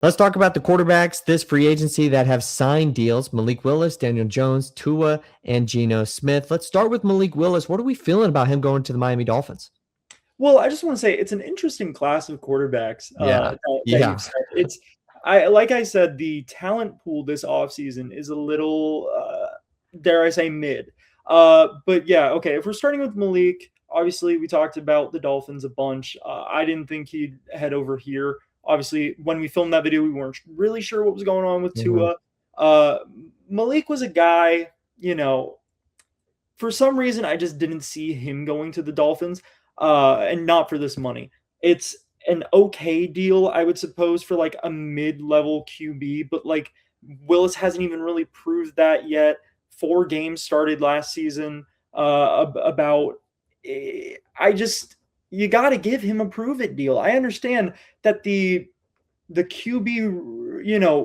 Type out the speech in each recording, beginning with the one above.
Let's talk about the quarterbacks this free agency that have signed deals. Malik Willis, Daniel Jones, Tua, and Geno Smith. Let's start with Malik Willis. What are we feeling about him going to the Miami Dolphins? Well, I just want to say it's an interesting class of quarterbacks Yeah. that Yeah. you've said. Like I said, the talent pool this offseason is a little, dare I say, mid. But yeah, okay. If we're starting with Malik, obviously we talked about the Dolphins a bunch. I didn't think he'd head over here. Obviously, when we filmed that video, we weren't really sure what was going on with Mhm. Tua. Uh, Malik was a guy, for some reason, I just didn't see him going to the Dolphins, and not for this money. It's an okay deal, I would suppose, for like a mid-level QB, but like Willis hasn't even really proved that yet. 4 games started last season. About, I just you got to give him a prove it deal. I understand that the QB,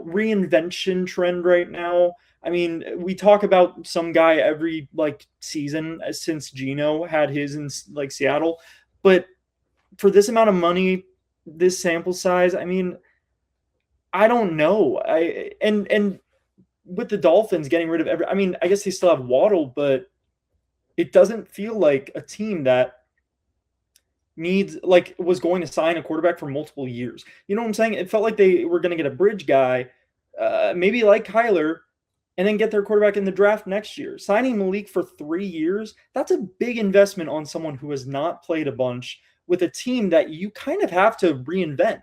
reinvention trend right now. I mean, we talk about some guy every like season since Geno had his in like Seattle, but for this amount of money, this sample size, I mean, I don't know. And with the Dolphins getting rid of I mean, I guess they still have Waddle, but it doesn't feel like a team that needs like was going to sign a quarterback for multiple years. You know what I'm saying? It felt like they were going to get a bridge guy, maybe like Kyler, and then get their quarterback in the draft next year. Signing Malik for 3 years, that's a big investment on someone who has not played a bunch with a team that you kind of have to reinvent.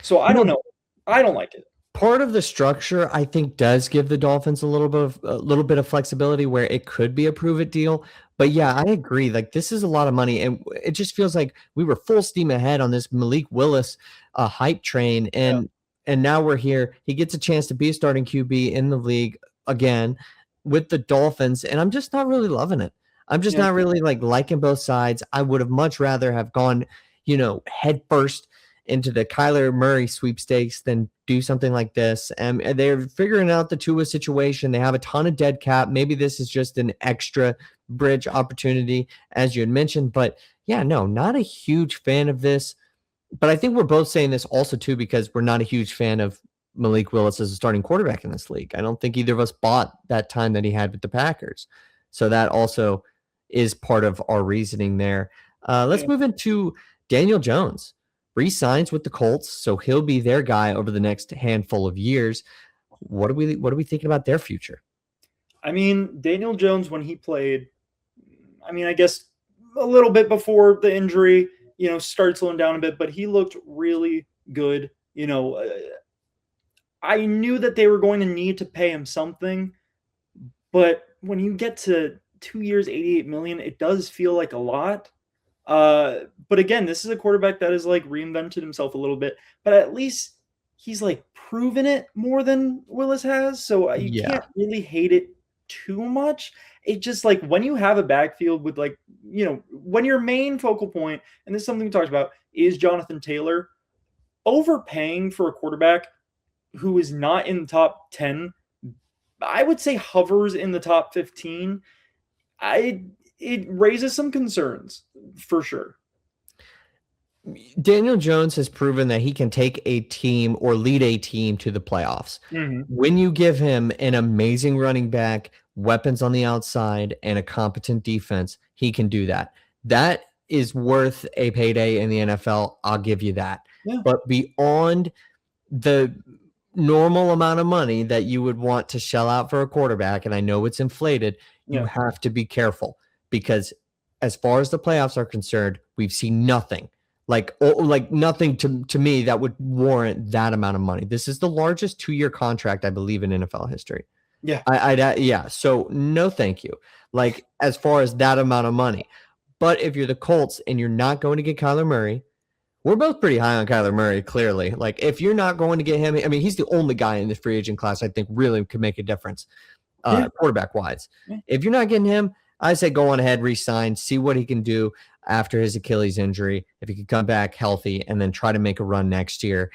So I You don't know, know. I don't like it. part of the structure I think does give the Dolphins a little bit of flexibility where it could be a prove it deal. But yeah, I agree. Like this is a lot of money, and it just feels like we were full steam ahead on this Malik Willis hype train, Yeah. and now we're here. He gets a chance to be a starting QB in the league again with the Dolphins, and I'm just not really loving it. I'm just Yeah. not really like liking both sides. I would have much rather have gone, head first into the Kyler Murray sweepstakes than do something like this. And they're figuring out the Tua situation. They have a ton of dead cap. Maybe this is just an extra bridge opportunity, as you had mentioned. But yeah, no, not a huge fan of this. But I think we're both saying this also too because we're not a huge fan of Malik Willis as a starting quarterback in this league. I don't think either of us bought that time that he had with the Packers. So that also is part of our reasoning there. Let's Yeah. move into Daniel Jones. Resigns with the Colts, so he'll be their guy over the next handful of years. What are we thinking about their future? I mean, Daniel Jones, when he played, I mean, I guess a little bit before the injury, started slowing down a bit, but he looked really good. I knew that they were going to need to pay him something, but when you get to 2 years, 88 million, it does feel like a lot. But again, this is a quarterback that has like reinvented himself a little bit, but at least he's like proven it more than Willis has. So you Yeah. can't really hate it too much. It just like when you have a backfield with like, when your main focal point, and this is something we talked about, is Jonathan Taylor, overpaying for a quarterback who is not in the top 10, I would say hovers in the top 15. It raises some concerns for sure. Daniel Jones has proven that he can take a team or lead a team to the playoffs. Mm-hmm. When you give him an amazing running back, weapons on the outside, and a competent defense, he can do that. That is worth a payday in the NFL. I'll give you that. Yeah. But beyond the normal amount of money that you would want to shell out for a quarterback, and I know it's inflated, you Yeah. have to be careful because as far as the playoffs are concerned, we've seen nothing like nothing to me that would warrant that amount of money. This is the largest 2-year contract I believe in NFL history. Yeah. Yeah. So no, thank you. Like as far as that amount of money, but if you're the Colts and you're not going to get Kyler Murray, we're both pretty high on Kyler Murray. Clearly, like if you're not going to get him, I mean, he's the only guy in this free agent class I think really could make a difference, Yeah. quarterback wise. Yeah. If you're not getting him, I say go on ahead, resign, see what he can do after his Achilles injury, if he could come back healthy and then try to make a run next year.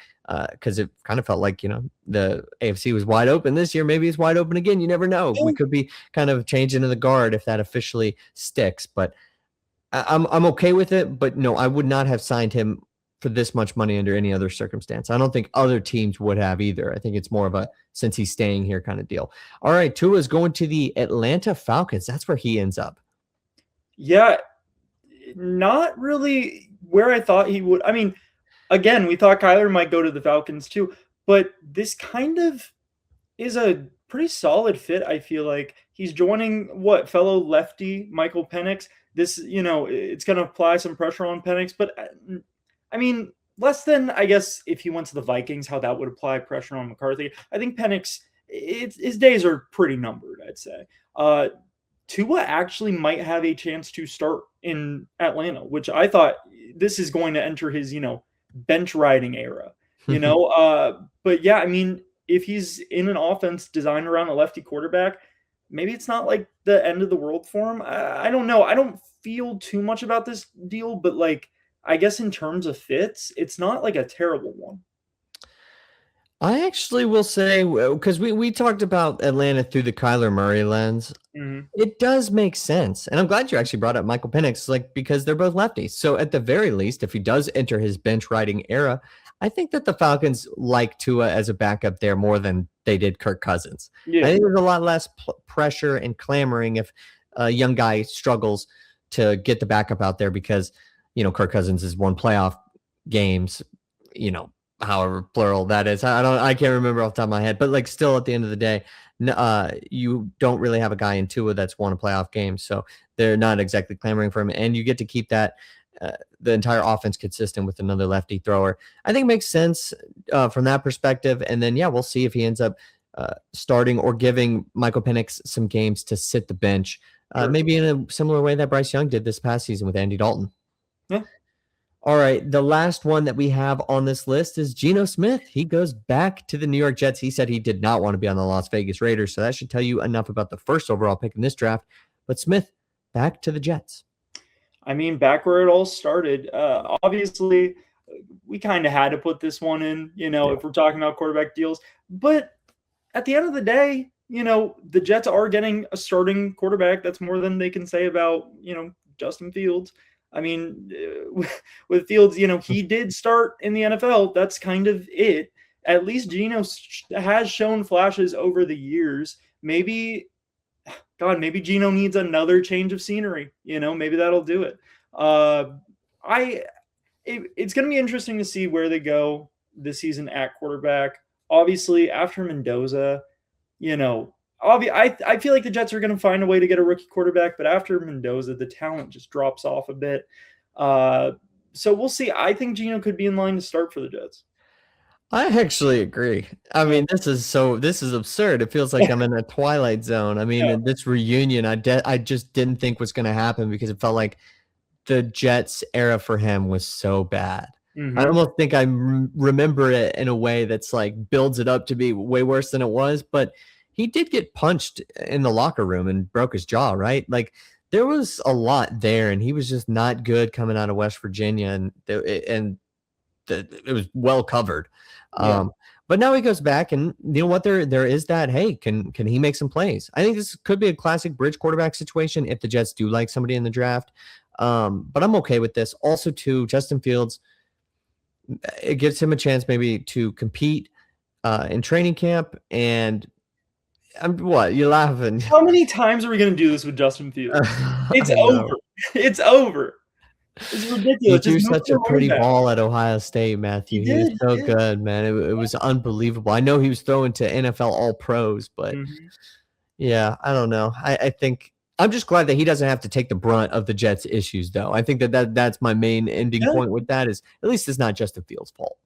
Because it kind of felt like, the AFC was wide open this year. Maybe it's wide open again. You never know. We could be kind of changing to the guard if that officially sticks. But I'm okay with it. But no, I would not have signed him for this much money under any other circumstance. I don't think other teams would have either. I think it's more of a since he's staying here kind of deal. All right, Tua is going to the Atlanta Falcons. That's where he ends up. Yeah, not really where I thought he would. I mean, again, we thought Kyler might go to the Falcons too, but this kind of is a pretty solid fit. I feel like he's joining fellow lefty Michael Penix. This, it's going to apply some pressure on Penix, but I mean, less than, I guess, if he went to the Vikings, how that would apply pressure on McCarthy. I think Penix, his days are pretty numbered, I'd say. Tua actually might have a chance to start in Atlanta, which I thought this is going to enter his, bench riding era, but yeah, I mean, if he's in an offense designed around a lefty quarterback, maybe it's not like the end of the world for him. I don't know. I don't feel too much about this deal, but like, I guess in terms of fits, it's not like a terrible one. I actually will say, because we talked about Atlanta through the Kyler Murray lens, it does make sense. And I'm glad you actually brought up Michael Penix, because they're both lefties. So at the very least, if he does enter his bench riding era, I think that the Falcons like Tua as a backup there more than they did Kirk Cousins. Yeah. I think there's a lot less pressure and clamoring if a young guy struggles to get the backup out there because, Kirk Cousins has won playoff games, however plural that is. I can't remember off the top of my head, but still at the end of the day, you don't really have a guy in Tua that's won a playoff game. So they're not exactly clamoring for him. And you get to keep that, the entire offense consistent with another lefty thrower. I think it makes sense from that perspective. And then, we'll see if he ends up starting or giving Michael Penix some games to sit the bench, maybe in a similar way that Bryce Young did this past season with Andy Dalton. Yeah. All right, the last one that we have on this list is Geno Smith. He goes back to the New York Jets. He said he did not want to be on the Las Vegas Raiders, so that should tell you enough about the first overall pick in this draft. But Smith, back to the Jets. I mean, back where it all started. Obviously, we kind of had to put this one in, if we're talking about quarterback deals. But at the end of the day, the Jets are getting a starting quarterback. That's more than they can say about, Justin Fields. I mean, with Fields, he did start in the NFL. That's kind of it. At least Geno has shown flashes over the years. Maybe Geno needs another change of scenery. Maybe that'll do it. It's going to be interesting to see where they go this season at quarterback. Obviously, after Mendoza, I feel like the Jets are going to find a way to get a rookie quarterback, but after Mendoza, the talent just drops off a bit. So we'll see. I think Geno could be in line to start for the Jets. I actually agree. I mean, this is absurd. It feels like I'm in a Twilight Zone. I mean, this reunion, I just didn't think was going to happen because it felt like the Jets era for him was so bad. Mm-hmm. I almost think I remember it in a way that's builds it up to be way worse than it was, but he did get punched in the locker room and broke his jaw, right? There was a lot there, and he was just not good coming out of West Virginia, and it was well covered. Yeah. But now he goes back, and you know what? There is that. Hey, can he make some plays? I think this could be a classic bridge quarterback situation if the Jets do like somebody in the draft. But I'm okay with this. Also, too, Justin Fields, it gives him a chance maybe to compete in training camp and. What? You're laughing. How many times are we going to do this with Justin Fields? It's over. It's over. It's ridiculous. He threw such a pretty ball at Ohio State, Matthew. He was so good, man. It was unbelievable. I know he was throwing to NFL All-Pros, but yeah, I don't know. I think I'm just glad that he doesn't have to take the brunt of the Jets' issues, though. I think that's my main ending point with that is at least it's not Justin Fields' fault.